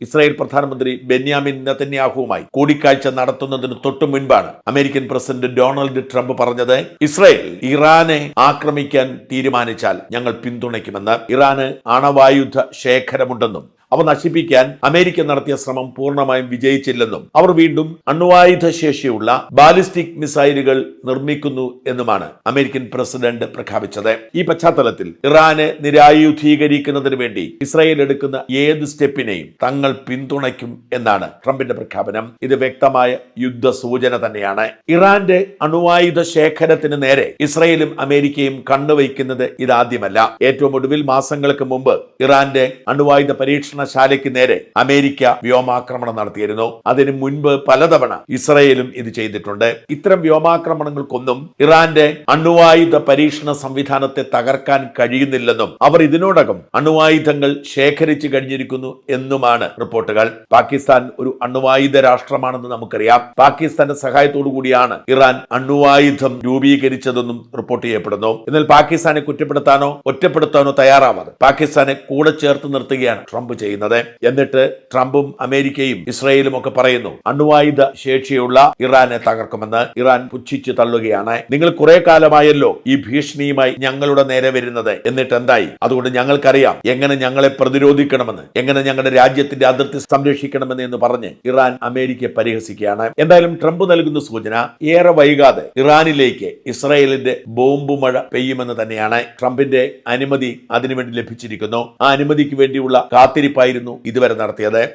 Israel പ്രധാനമന്ത്രി ബെന്യാമിൻ നെതന്യാഹുവുമായി കൂടിക്കാഴ്ച നടത്തുന്നതിന് തൊട്ടു മുൻപാണ് അമേരിക്കൻ പ്രസിഡന്റ് ഡൊണാൾഡ് ട്രംപ് പറഞ്ഞത്, ഇസ്രായേൽ ഇറാനെ ആക്രമിക്കാൻ തീരുമാനിച്ചാൽ ഞങ്ങൾ പിന്തുണയ്ക്കുമെന്ന്. ഇറാന് ആണവായുധ ശേഖരമുണ്ടെന്നും അവ നശിപ്പിക്കാൻ അമേരിക്ക നടത്തിയ ശ്രമം പൂർണ്ണമായും വിജയിച്ചില്ലെന്നും അവർ വീണ്ടും അണ്വായുധ ശേഷിയുള്ള ബാലിസ്റ്റിക് മിസൈലുകൾ നിർമ്മിക്കുന്നു എന്നുമാണ് അമേരിക്കൻ പ്രസിഡന്റ് പ്രഖ്യാപിച്ചത്. ഈ പശ്ചാത്തലത്തിൽ ഇറാനെ നിരായുധീകരിക്കുന്നതിന് വേണ്ടി ഇസ്രായേൽ എടുക്കുന്ന ഏത് സ്റ്റെപ്പിനെയും തങ്ങൾ പിന്തുണയ്ക്കും എന്നാണ് ട്രംപിന്റെ പ്രഖ്യാപനം. ഇത് വ്യക്തമായ യുദ്ധ സൂചന തന്നെയാണ്. ഇറാന്റെ അണ്വായുധ ശേഖരത്തിന് നേരെ ഇസ്രായേലും അമേരിക്കയും കണ്ണുവയ്ക്കുന്നത് ഇതാദ്യമല്ല. ഏറ്റവും ഒടുവിൽ മാസങ്ങൾക്ക് മുമ്പ് ഇറാന്റെ അണ്വായുധ പരീക്ഷണശാലയ്ക്ക് നേരെ അമേരിക്ക വ്യോമാക്രമണം നടത്തിയിരുന്നു. അതിനു മുൻപ് പലതവണ ഇസ്രായേലും ഇത് ചെയ്തിട്ടുണ്ട്. ഇത്തരം വ്യോമാക്രമണങ്ങൾക്കൊന്നും ഇറാന്റെ അണ്വായുധ പരീക്ഷണ സംവിധാനത്തെ തകർക്കാൻ കഴിയുന്നില്ലെന്നും അവർ ഇതിനോടകം അണ്വായുധങ്ങൾ ശേഖരിച്ചു കഴിഞ്ഞിരിക്കുന്നു എന്നുമാണ് റിപ്പോർട്ടുകൾ. പാകിസ്ഥാൻ ഒരു അണ്വായുധ രാഷ്ട്രമാണെന്ന് നമുക്കറിയാം. പാകിസ്ഥാന്റെ സഹായത്തോടു കൂടിയാണ് ഇറാൻ അണ്വായുധം രൂപീകരിച്ചതെന്നും റിപ്പോർട്ട് ചെയ്യപ്പെടുന്നു. എന്നാൽ പാകിസ്ഥാനെ കുറ്റപ്പെടുത്താനോ ഒറ്റപ്പെടുത്താനോ തയ്യാറാവാതെ പാകിസ്ഥാനെ കൂടെ ചേർത്ത് നിർത്തുകയാണ് ട്രംപ് ചെയ്യുന്നത്. എന്നിട്ട് ട്രംപും അമേരിക്കയും ഇസ്രായേലും ഒക്കെ പറയുന്നു അണ്വായുധ ശേഷിയുള്ള ഇറാനെ തകർക്കുമെന്ന്. ഇറാൻ പുച്ഛിച്ചു തള്ളുകയാണ്. നിങ്ങൾ കുറെ കാലമായല്ലോ ഈ ഭീഷണിയുമായി ഞങ്ങളുടെ നേരെ വരുന്നത്, എന്നിട്ട് എന്തായി? അതുകൊണ്ട് ഞങ്ങൾക്കറിയാം എങ്ങനെ ഞങ്ങളെ പ്രതിരോധിക്കണമെന്ന്, എങ്ങനെ ഞങ്ങളുടെ രാജ്യത്തിന്റെ അതിർത്തി സംരക്ഷിക്കണമെന്ന് എന്ന് പറഞ്ഞ് ഇറാൻ അമേരിക്കയെ പരിഹസിക്കുകയാണ്. എന്തായാലും ട്രംപ് നൽകുന്ന സൂചന ഏറെ വൈകാതെ ഇറാനിലേക്ക് ഇസ്രായേലിന്റെ ബോംബ് മഴ പെയ്യുമെന്ന് തന്നെയാണ്. ട്രംപിന്റെ അനുമതി അതിനുവേണ്ടി ലഭിച്ചിരിക്കുന്നു. ആ അനുമതിക്ക് വേണ്ടിയുള്ള കാത്തിരിപ്പായിരുന്നു ഇതുവരെ നടത്തിയത്.